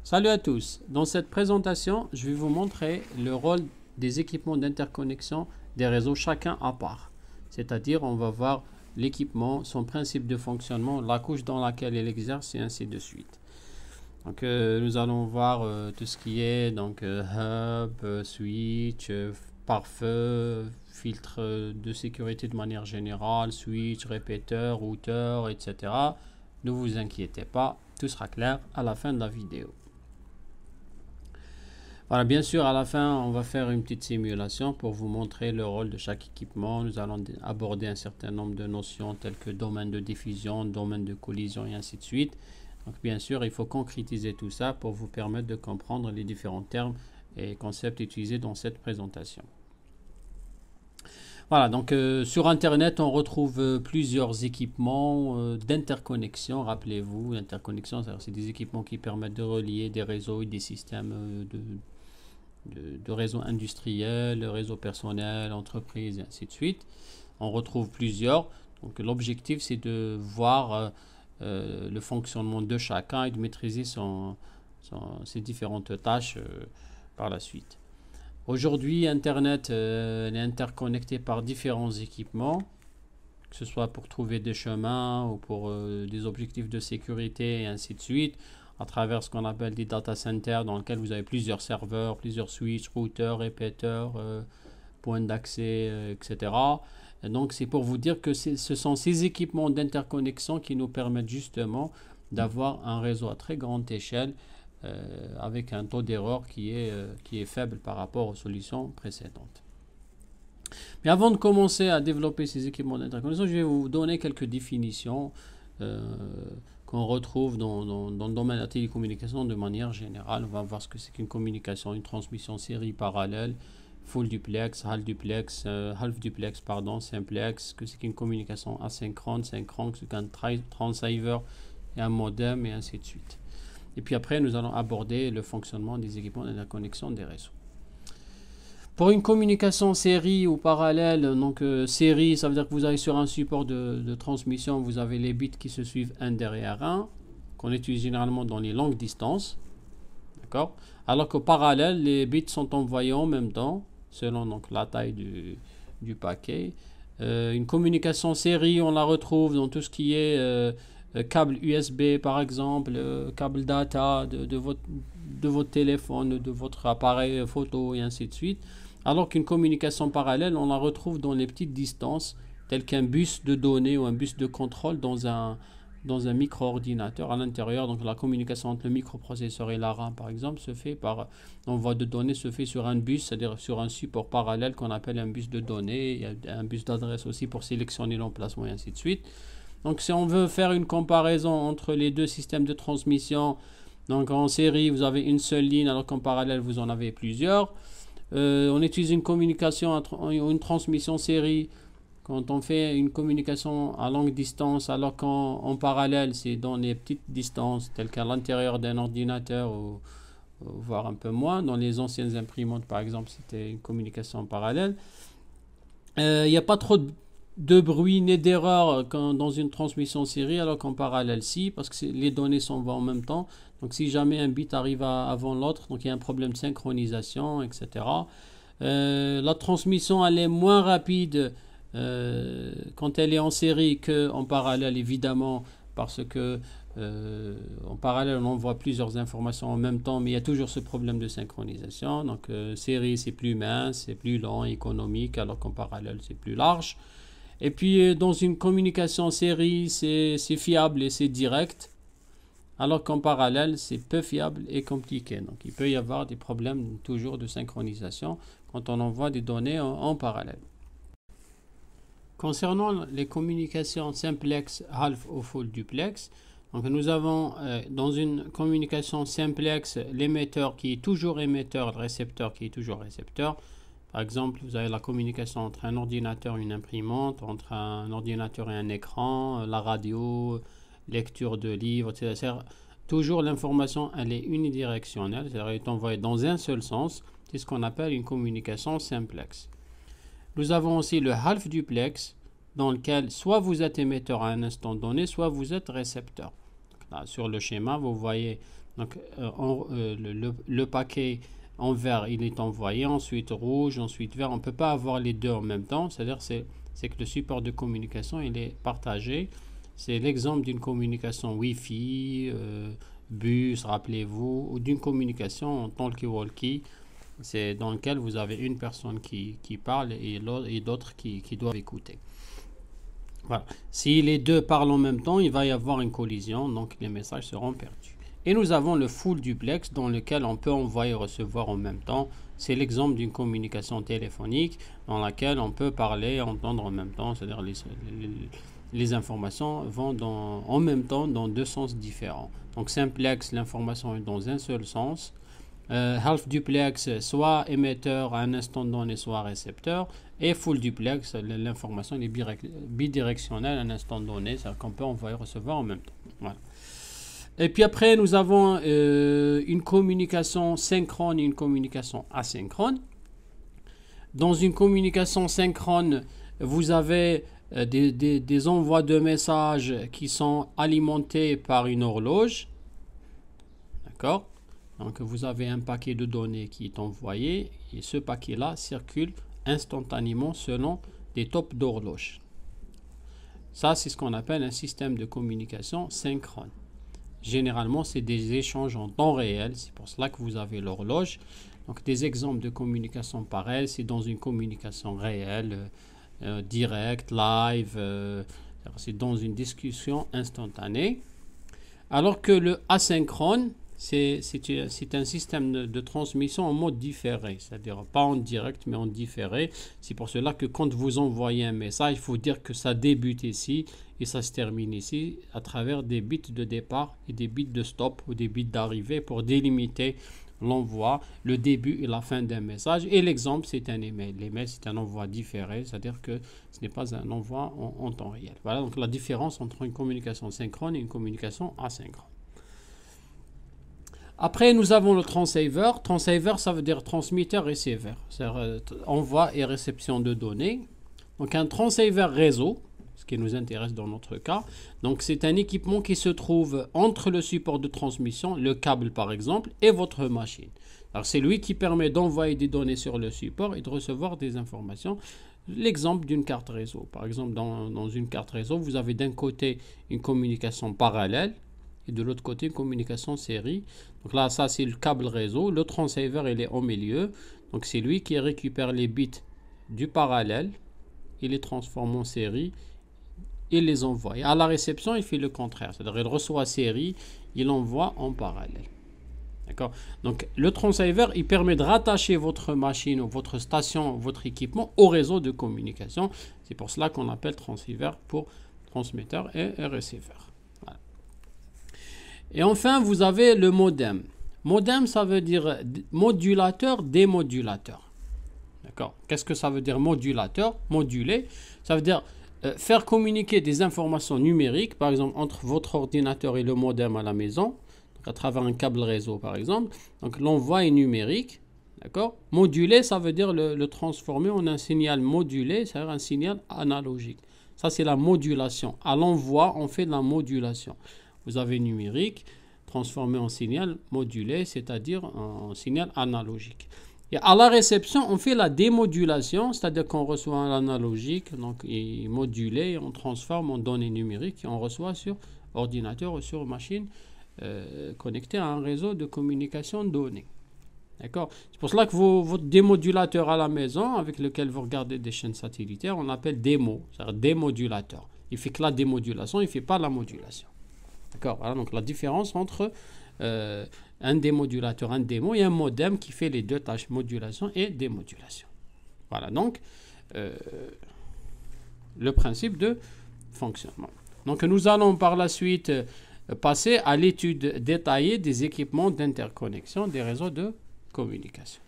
Salut à tous. Dans cette présentation, je vais vous montrer le rôle des équipements d'interconnexion des réseaux chacun à part. C'est-à-dire, on va voir l'équipement, son principe de fonctionnement, la couche dans laquelle il exerce et ainsi de suite. Donc, nous allons voir tout ce qui est hub, switch, pare-feu, filtre de sécurité de manière générale, switch, répéteur, routeur, etc. Ne vous inquiétez pas, tout sera clair à la fin de la vidéo. Voilà, bien sûr, à la fin, on va faire une petite simulation pour vous montrer le rôle de chaque équipement. Nous allons aborder un certain nombre de notions telles que domaine de diffusion, domaine de collision et ainsi de suite. Donc, bien sûr, il faut concrétiser tout ça pour vous permettre de comprendre les différents termes et concepts utilisés dans cette présentation. Voilà, donc sur Internet, on retrouve plusieurs équipements d'interconnexion. Rappelez-vous, l'interconnexion, c'est des équipements qui permettent de relier des réseaux et des systèmes de réseaux industriels, réseaux personnels, entreprises, et ainsi de suite. On retrouve plusieurs. Donc l'objectif, c'est de voir le fonctionnement de chacun et de maîtriser ses différentes tâches par la suite. Aujourd'hui, Internet est interconnecté par différents équipements, que ce soit pour trouver des chemins ou pour des objectifs de sécurité et ainsi de suite, à travers ce qu'on appelle des data centers dans lesquels vous avez plusieurs serveurs, plusieurs switches, routeurs, répéteurs, points d'accès, etc. Et donc, c'est pour vous dire que ce sont ces équipements d'interconnexion qui nous permettent justement d'avoir un réseau à très grande échelle avec un taux d'erreur qui est faible par rapport aux solutions précédentes. Mais avant de commencer à développer ces équipements d'interconnexion, je vais vous donner quelques définitions qu'on retrouve dans le domaine de la télécommunication de manière générale. On va voir ce que c'est qu'une communication, une transmission série parallèle, full duplex, half duplex, simplex, que c'est qu'une communication asynchrone, synchrone, que c'est qu'un transceiver et un modem et ainsi de suite. Et puis après, nous allons aborder le fonctionnement des équipements d'interconnexion des réseaux. Pour une communication série ou parallèle, donc série, ça veut dire que vous avez sur un support de transmission, vous avez les bits qui se suivent un derrière un, qu'on utilise généralement dans les longues distances. D'accord ? Alors qu'au parallèle, les bits sont envoyés en même temps, selon donc, la taille du paquet. Une communication série, on la retrouve dans tout ce qui est câble USB par exemple, câble data de votre téléphone, de votre appareil photo et ainsi de suite. Alors qu'une communication parallèle, on la retrouve dans les petites distances, telles qu'un bus de données ou un bus de contrôle dans un micro-ordinateur à l'intérieur. Donc la communication entre le microprocesseur et la RAM par exemple se fait par l'envoi de données se fait sur un bus, c'est-à-dire sur un support parallèle qu'on appelle un bus de données. Il y a un bus d'adresse aussi pour sélectionner l'emplacement et ainsi de suite. Donc si on veut faire une comparaison entre les deux systèmes de transmission, donc en série vous avez une seule ligne alors qu'en parallèle vous en avez plusieurs. On utilise une communication, une transmission série quand on fait une communication à longue distance, alors qu'en parallèle c'est dans les petites distances telles qu'à l'intérieur d'un ordinateur ou voire un peu moins. Dans les anciennes imprimantes par exemple c'était une communication en parallèle. Il n'y a pas trop de bruit ni d'erreur dans une transmission série, alors qu'en parallèle si, parce que les données s'envoient en même temps. Donc si jamais un bit arrive avant l'autre, donc il y a un problème de synchronisation, etc. La transmission elle est moins rapide quand elle est en série qu'en parallèle, évidemment, parce que en parallèle on envoie plusieurs informations en même temps, mais il y a toujours ce problème de synchronisation. Donc série c'est plus mince, c'est plus lent, économique, alors qu'en parallèle c'est plus large. Et puis dans une communication série c'est fiable et c'est direct, alors qu'en parallèle c'est peu fiable et compliqué. Donc il peut y avoir des problèmes toujours de synchronisation quand on envoie des données en parallèle. Concernant les communications simplex, half ou full duplex, donc nous avons dans une communication simplex l'émetteur qui est toujours émetteur, le récepteur qui est toujours récepteur. Par exemple, vous avez la communication entre un ordinateur et une imprimante, entre un ordinateur et un écran, la radio, lecture de livres, etc. Toujours l'information elle est unidirectionnelle, c'est-à-dire elle est envoyée dans un seul sens. C'est ce qu'on appelle une communication simplex. Nous avons aussi le half duplex, dans lequel soit vous êtes émetteur à un instant donné, soit vous êtes récepteur. Là, sur le schéma, vous voyez Donc, le paquet en vert, il est envoyé, ensuite rouge, ensuite vert. On ne peut pas avoir les deux en même temps. C'est-à-dire c'est que le support de communication, il est partagé. C'est l'exemple d'une communication Wi-Fi, bus, rappelez-vous, ou d'une communication en talkie-walkie. C'est dans lequel vous avez une personne qui parle et d'autres qui doivent écouter. Voilà. Si les deux parlent en même temps, il va y avoir une collision, donc les messages seront perdus. Et nous avons le full duplex dans lequel on peut envoyer et recevoir en même temps. C'est l'exemple d'une communication téléphonique dans laquelle on peut parler et entendre en même temps. C'est-à-dire les informations vont en même temps dans deux sens différents. Donc simplex, l'information est dans un seul sens. Half duplex, soit émetteur à un instant donné, soit récepteur. Et full duplex, l'information est bidirectionnelle à un instant donné. C'est-à-dire qu'on peut envoyer et recevoir en même temps. Voilà. Et puis après, nous avons une communication synchrone et une communication asynchrone. Dans une communication synchrone, vous avez des envois de messages qui sont alimentés par une horloge. D'accord ? Donc, vous avez un paquet de données qui est envoyé et ce paquet-là circule instantanément selon des topes d'horloge. Ça, c'est ce qu'on appelle un système de communication synchrone. Généralement, c'est des échanges en temps réel. C'est pour cela que vous avez l'horloge. Donc, des exemples de communication pareille, c'est dans une communication réelle, directe, live. C'est dans une discussion instantanée. Alors que le asynchrone, c'est un système de transmission en mode différé. C'est-à-dire pas en direct, mais en différé. C'est pour cela que quand vous envoyez un message, il faut dire que ça débute ici et ça se termine ici à travers des bits de départ et des bits de stop ou des bits d'arrivée pour délimiter l'envoi, le début et la fin d'un message. Et l'exemple, c'est un email. L'email, c'est un envoi différé, c'est-à-dire que ce n'est pas un envoi en temps réel. Voilà donc la différence entre une communication synchrone et une communication asynchrone. Après, nous avons le transceiver. Transceiver, ça veut dire transmetteur-receveur. C'est-à-dire envoi et réception de données. Donc, un transceiver réseau, ce qui nous intéresse dans notre cas. Donc, c'est un équipement qui se trouve entre le support de transmission, le câble par exemple, et votre machine. Alors, c'est lui qui permet d'envoyer des données sur le support et de recevoir des informations. L'exemple d'une carte réseau. Par exemple, dans une carte réseau, vous avez d'un côté une communication parallèle et de l'autre côté une communication série. Donc là, ça c'est le câble réseau. Le transceiver, il est au milieu. Donc c'est lui qui récupère les bits du parallèle, il les transforme en série et les envoie. Et à la réception, il fait le contraire. C'est-à-dire il reçoit série, il envoie en parallèle. D'accord? Donc le transceiver, il permet de rattacher votre machine ou votre station, votre équipement au réseau de communication. C'est pour cela qu'on appelle transceiver pour transmetteur et receveur. Voilà. Et enfin, vous avez le modem. Modem, ça veut dire modulateur, démodulateur. D'accord? Qu'est-ce que ça veut dire modulateur? Moduler, ça veut dire faire communiquer des informations numériques, par exemple entre votre ordinateur et le modem à la maison, à travers un câble réseau par exemple. Donc l'envoi est numérique, d'accord. Moduler, ça veut dire le transformer en un signal modulé, c'est-à-dire un signal analogique. Ça c'est la modulation. À l'envoi, on fait de la modulation. Vous avez numérique, transformé en signal modulé, c'est-à-dire en signal analogique. Et à la réception, on fait la démodulation, c'est-à-dire qu'on reçoit un analogique, donc il est modulé, on transforme en données numériques et on reçoit sur ordinateur ou sur machine connecté à un réseau de communication de données. D'accord? C'est pour cela que votre démodulateur à la maison, avec lequel vous regardez des chaînes satellitaires, on l'appelle démo, c'est-à-dire démodulateur. Il fait que la démodulation, il ne fait pas la modulation. D'accord? Voilà donc la différence entre un démodulateur, un démo et un modem qui fait les deux tâches, modulation et démodulation. Voilà donc le principe de fonctionnement. Donc nous allons par la suite passer à l'étude détaillée des équipements d'interconnexion des réseaux de communication.